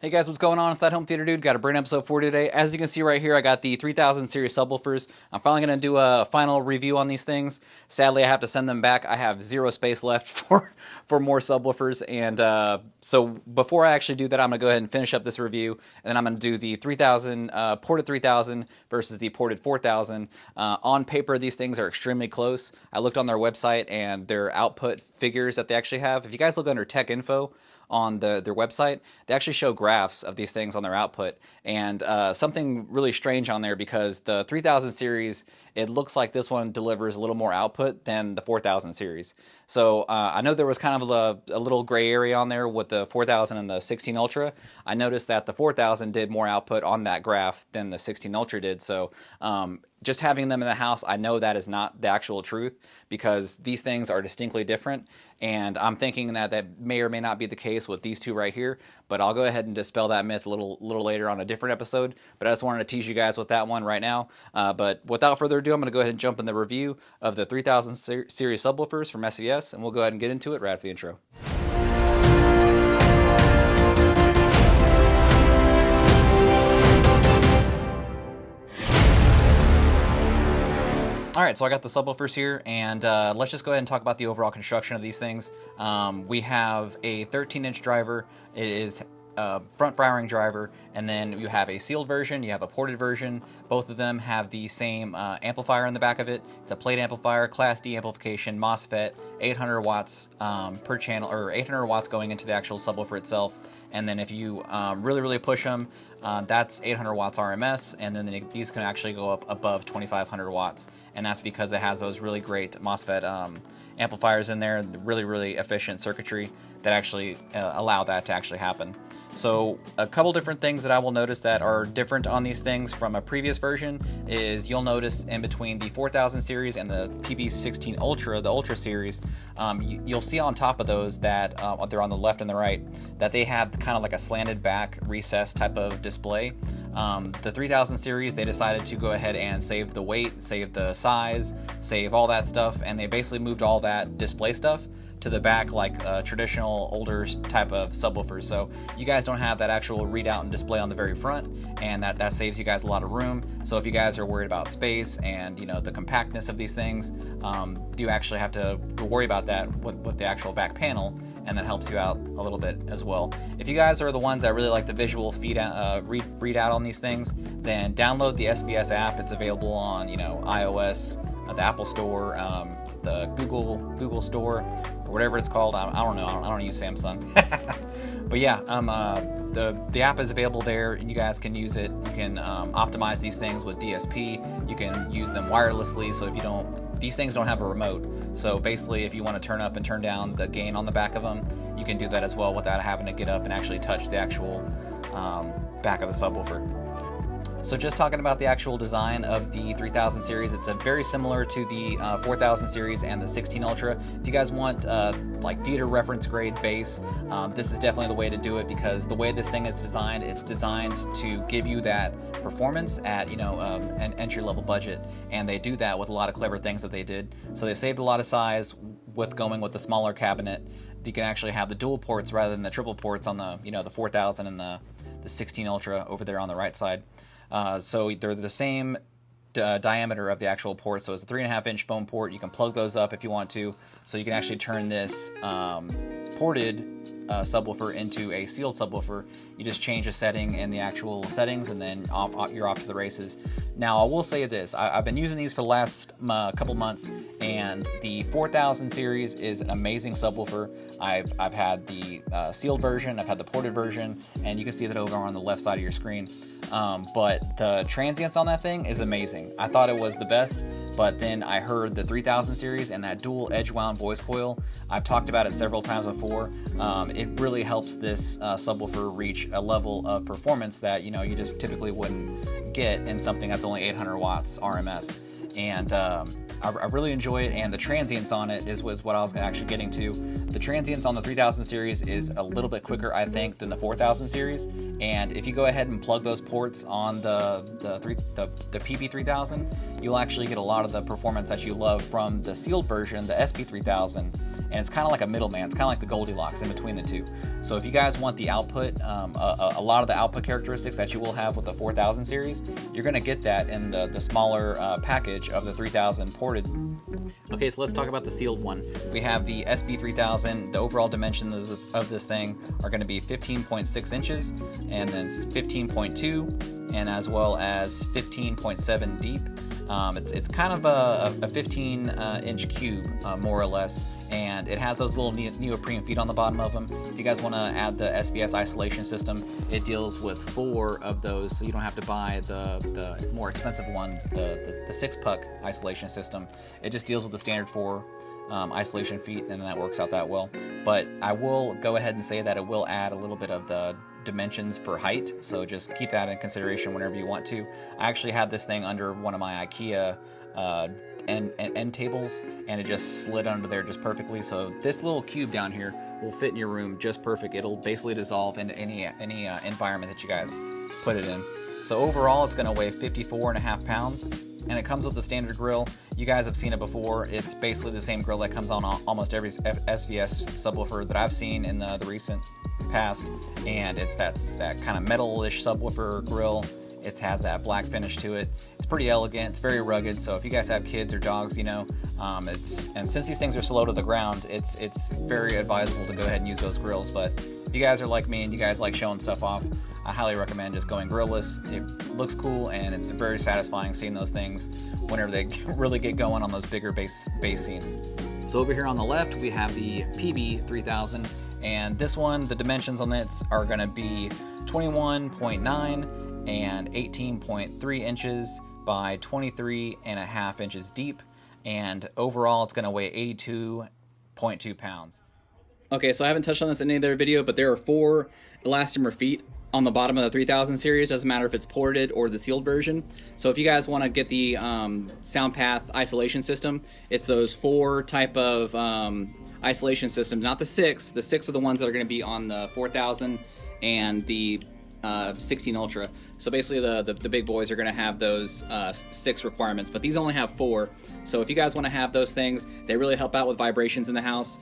Hey guys, what's going on? It's that Home Theater Dude. Got a brand new episode for today. As you can see right here, I got the 3000 series subwoofers. I'm finally going to do a final review on these things. Sadly, I have to send them back. I have zero space left for more subwoofers, and so before I actually do that, I'm going to go ahead and finish up this review, and then I'm going to do the 3000 ported 3000 versus the ported 4000. On paper, these things are extremely close. I looked on their website and their output figures that they actually have. If you guys look under Tech Info on their website, they actually show graphs of these things on their output, and something really strange on there, because the 3000 series, it looks like this one delivers a little more output than the 4000 series. So I know there was kind of a little gray area on there with the 4000 and the 16 Ultra. I noticed that the 4000 did more output on that graph than the 16 Ultra did, so just having them in the house, I know that is not the actual truth, because these things are distinctly different, and I'm thinking that that may or may not be the case with these two right here, but I'll go ahead and dispel that myth a little later on a different episode. But I just wanted to tease you guys with that one right now. But without further ado, I'm going to go ahead and jump in the review of the 3000 series subwoofers from SVS, and we'll go ahead and get into it right after the intro. Alright, so I got the subwoofers here, and let's just go ahead and talk about the overall construction of these things. We have a 13-inch driver. It is a front firing driver, and then you have a sealed version, you have a ported version. Both of them have the same amplifier in the back of it. It's a plate amplifier, Class D amplification, MOSFET, 800 watts per channel, or 800 watts going into the actual subwoofer itself. And then if you really push them, that's 800 watts RMS, and then these can actually go up above 2500 watts, and that's because it has those really great MOSFET amplifiers in there, really efficient circuitry that actually allow that to actually happen. So a couple different things that I will notice that are different on these things from a previous version is you'll notice in between the 4000 series and the PB16 Ultra, the Ultra series, you'll see on top of those that they're on the left and the right, that they have kind of like a slanted back recess type of display. The 3000 series, they decided to go ahead and save the weight, save the size, save all that stuff, and they basically moved all that display stuff to the back like a traditional older type of subwoofer. So you guys don't have that actual readout and display on the very front, and that saves you guys a lot of room. So if you guys are worried about space and the compactness of these things, you actually have to worry about that with the actual back panel, and that helps you out a little bit as well. If you guys are the ones that really like the visual readout on these things, then download the SVS app. It's available on iOS, the Apple Store, the Google Store, or whatever it's called. I don't know. I don't use Samsung. But yeah, the app is available there, and you guys can use it. You can optimize these things with DSP. You can use them wirelessly. So if these things don't have a remote. So basically, if you want to turn up and turn down the gain on the back of them, you can do that as well without having to get up and actually touch the actual back of the subwoofer. So just talking about the actual design of the 3000 series, it's very similar to the 4000 series and the 16 Ultra. If you guys want like theater reference grade bass, this is definitely the way to do it, because the way this thing is designed, it's designed to give you that performance at an entry-level budget, and they do that with a lot of clever things that they did. So they saved a lot of size with going with the smaller cabinet. You can actually have the dual ports rather than the triple ports on the the 4000 and the 16 Ultra over there on the right side. So they're the same diameter of the actual port, so it's a 3.5-inch foam port. You can plug those up if you want to, so you can actually turn this ported subwoofer into a sealed subwoofer. You just change a setting in the actual settings, and then you're off to the races. Now, I will say this: I've been using these for the last couple months, and the 4000 series is an amazing subwoofer. I've had the sealed version, I've had the ported version, and you can see that over on the left side of your screen. But the transients on that thing is amazing. I thought it was the best, but then I heard the 3000 series and that dual edge wound voice coil. I've talked about it several times before. It really helps this subwoofer reach a level of performance that you just typically wouldn't get in something that's only 800 watts RMS. And I really enjoy it, and the transients on it was what I was actually getting to. The transients on the 3000 series is a little bit quicker, I think, than the 4000 series, and if you go ahead and plug those ports on the PB-3000, you'll actually get a lot of the performance that you love from the sealed version, the sb-3000, and it's kind of like a middleman. It's kind of like the Goldilocks in between the two. So if you guys want the output, a lot of the output characteristics that you will have with the 4000 series, you're going to get that in the smaller package of the 3000 ported. Okay, so let's talk about the sealed one. We have the SB-3000. The overall dimensions of this thing are going to be 15.6 inches, and then 15.2, and as well as 15.7 deep. It's kind of a 15-inch cube, more or less, and it has those little neoprene feet on the bottom of them. If you guys want to add the SVS isolation system, it deals with 4 of those, so you don't have to buy the more expensive one, the 6-puck isolation system. It just deals with the standard 4 isolation feet, and that works out that well. But I will go ahead and say that it will add a little bit of the dimensions for height, so just keep that in consideration whenever you want to. I actually had this thing under one of my IKEA end tables, and it just slid under there just perfectly. So this little cube down here will fit in your room just perfect. It'll basically dissolve into any environment that you guys put it in. So overall, it's going to weigh 54.5 pounds, and it comes with the standard grill. You guys have seen it before. It's basically the same grill that comes on almost every SVS subwoofer that I've seen in the recent past, and it's that kind of metal-ish subwoofer grill. It has that black finish to it. It's pretty elegant. It's very rugged. So if you guys have kids or dogs, you know, and since these things are slow to the ground, it's very advisable to go ahead and use those grills. But if you guys are like me and you guys like showing stuff off, I highly recommend just going grillless. It looks cool, and it's very satisfying seeing those things whenever they really get going on those bigger bass scenes. So over here on the left, we have the pb-3000, and this one, the dimensions on it are going to be 21.9 and 18.3 inches by 23.5 inches deep, and overall it's going to weigh 82.2 pounds. Okay, so I haven't touched on this in any other video, but there are 4 elastomer feet on the bottom of the 3000 series. Doesn't matter if it's ported or the sealed version. So if you guys want to get the SoundPath isolation system, it's those 4 type of isolation systems, not the 6. The 6 are the ones that are going to be on the 4000 and the 16 Ultra. So basically the big boys are going to have those 6 requirements, but these only have 4. So if you guys want to have those things, they really help out with vibrations in the house,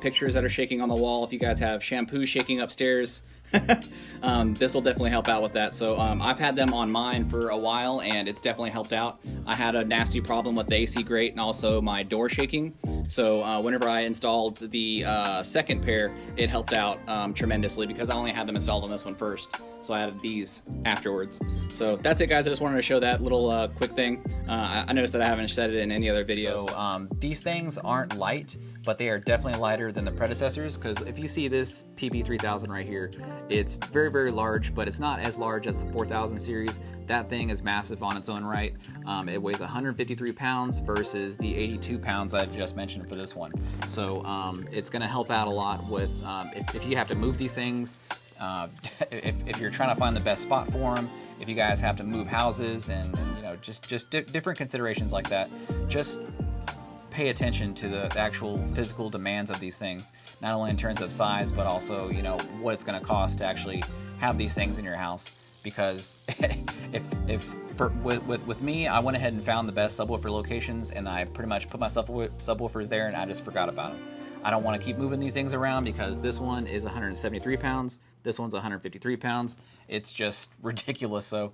pictures that are shaking on the wall. If you guys have shampoo shaking upstairs, this will definitely help out with that. So I've had them on mine for a while, and it's definitely helped out. I had a nasty problem with the AC grate and also my door shaking. So whenever I installed the second pair, it helped out tremendously, because I only had them installed on this one first. So I added these afterwards. So that's it, guys. I just wanted to show that little quick thing. I noticed that I haven't said it in any other videos. So these things aren't light, but they are definitely lighter than the predecessors, because if you see this pb-3000 right here, it's very, very large, but it's not as large as the 4000 series. That thing is massive on its own right. It weighs 153 pounds versus the 82 pounds I just mentioned for this one. So it's going to help out a lot with if you have to move these things, if you're trying to find the best spot for them, if you guys have to move houses, and you know, just different considerations like that. Just pay attention to the actual physical demands of these things, not only in terms of size, but also, you know, what it's going to cost to actually have these things in your house. Because with me, I went ahead and found the best subwoofer locations, and I pretty much put my subwoofers there, and I just forgot about them. I don't want to keep moving these things around, because this one is 173 pounds, this one's 153 pounds. It's just ridiculous. So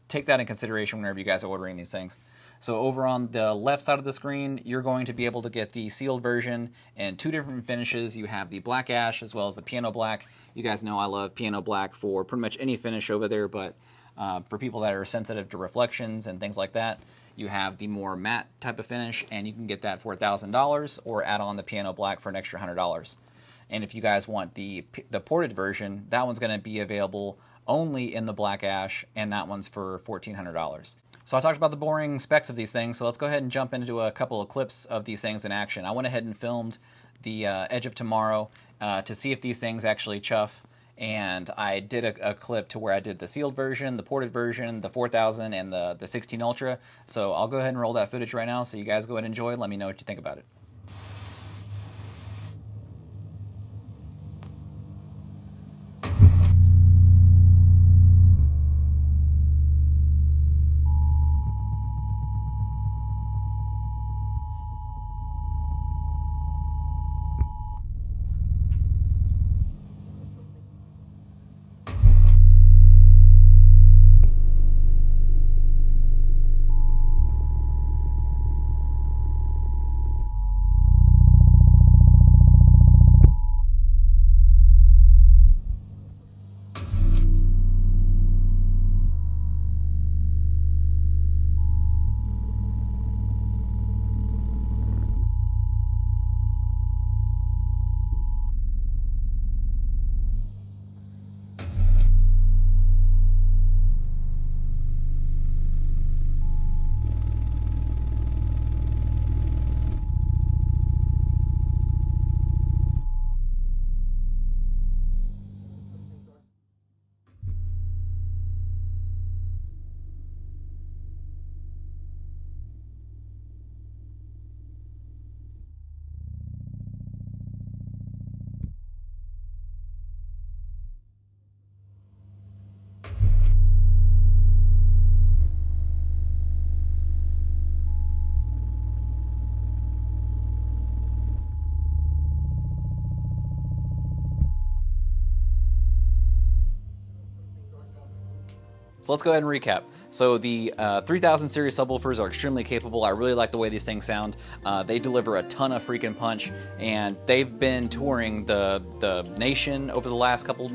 take that in consideration whenever you guys are ordering these things. So over on the left side of the screen, you're going to be able to get the sealed version in 2 different finishes. You have the black ash as well as the piano black. You guys know I love piano black for pretty much any finish over there, but for people that are sensitive to reflections and things like that, you have the more matte type of finish, and you can get that for $1,000 or add on the piano black for an extra $100. And if you guys want the ported version, that one's going to be available only in the black ash, and that one's for $1,400. So I talked about the boring specs of these things, so let's go ahead and jump into a couple of clips of these things in action. I went ahead and filmed the Edge of Tomorrow to see if these things actually chuff, and I did a clip to where I did the sealed version, the ported version, the 4000, and the 16 Ultra. So I'll go ahead and roll that footage right now, so you guys go ahead and enjoy it. Let me know what you think about it. So let's go ahead and recap. So the 3000 series subwoofers are extremely capable. I really like the way these things sound. They deliver a ton of freaking punch, and they've been touring the nation over the last couple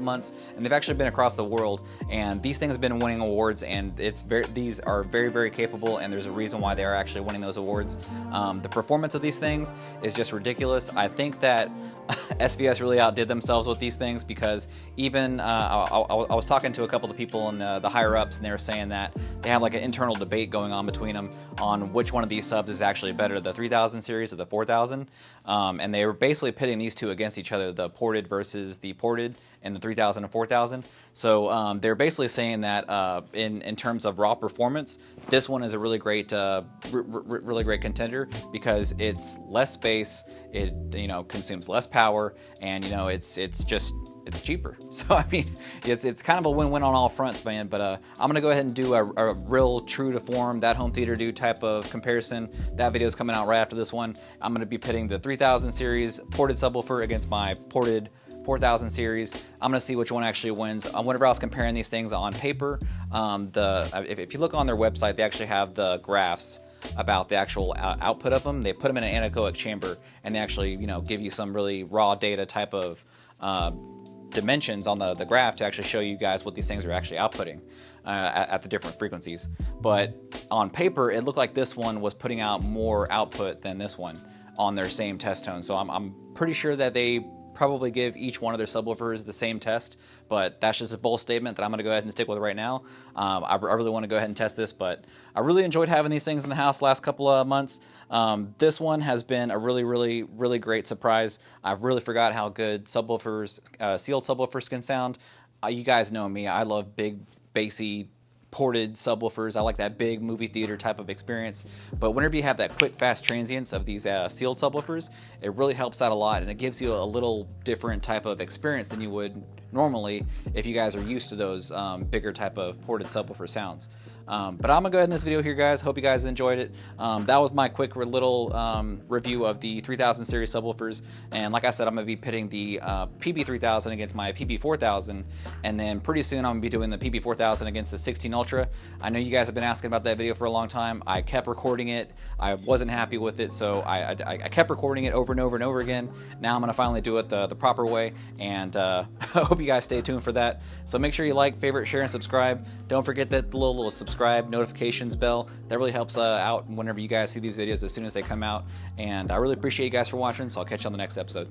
months, and they've actually been across the world. And these things have been winning awards, and these are very capable, and there's a reason why they are actually winning those awards. The performance of these things is just ridiculous. I think that SVS really outdid themselves with these things, because even I was talking to a couple of people in the higher ups, and they were saying that they have like an internal debate going on between them on which one of these subs is actually better, the 3000 series or the 4000. And they were basically pitting these two against each other, the ported versus the ported, and the 3000 and 4000. So they're basically saying that in terms of raw performance, this one is a really great really great contender, because it's less space, it consumes less power, and it's cheaper. So I mean, it's kind of a win-win on all fronts, man. But I'm gonna go ahead and do a real true to form, that home theater dude type of comparison. That video is coming out right after this one. I'm gonna be pitting the 3000 series ported subwoofer against my ported 4000 series. I'm gonna see which one actually wins. Whenever I was comparing these things on paper, if you look on their website, they actually have the graphs about the actual output of them. They put them in an anechoic chamber, and they actually give you some really raw data type of dimensions on the graph to actually show you guys what these things are actually outputting at the different frequencies. But on paper, it looked like this one was putting out more output than this one on their same test tone. So I'm pretty sure that they probably give each one of their subwoofers the same test, but that's just a bold statement that I'm going to go ahead and stick with right now. I really want to go ahead and test this, but I really enjoyed having these things in the house the last couple of months. This one has been a really great surprise. I really forgot how good subwoofers, sealed subwoofers can sound. You guys know me, I love big, bassy, ported subwoofers. I like that big movie theater type of experience. But whenever you have that quick, fast transients of these sealed subwoofers, it really helps out a lot, and it gives you a little different type of experience than you would normally if you guys are used to those bigger type of ported subwoofer sounds. But I'm gonna go ahead in this video here, guys. Hope you guys enjoyed it. That was my quick little review of the 3000 series subwoofers, and like I said, I'm gonna be pitting the pb-3000 against my pb-4000, and then pretty soon I'm gonna be doing the pb-4000 against the 16 Ultra. I know you guys have been asking about that video for a long time. I kept recording it. I wasn't happy with it, so I kept recording it over and over and over again. Now I'm gonna finally do it the proper way, and I hope you guys stay tuned for that. So make sure you like, favorite, share, and subscribe. Don't forget that little subscribe notifications bell. That really helps out whenever you guys see these videos as soon as they come out. And I really appreciate you guys for watching, so I'll catch you on the next episode.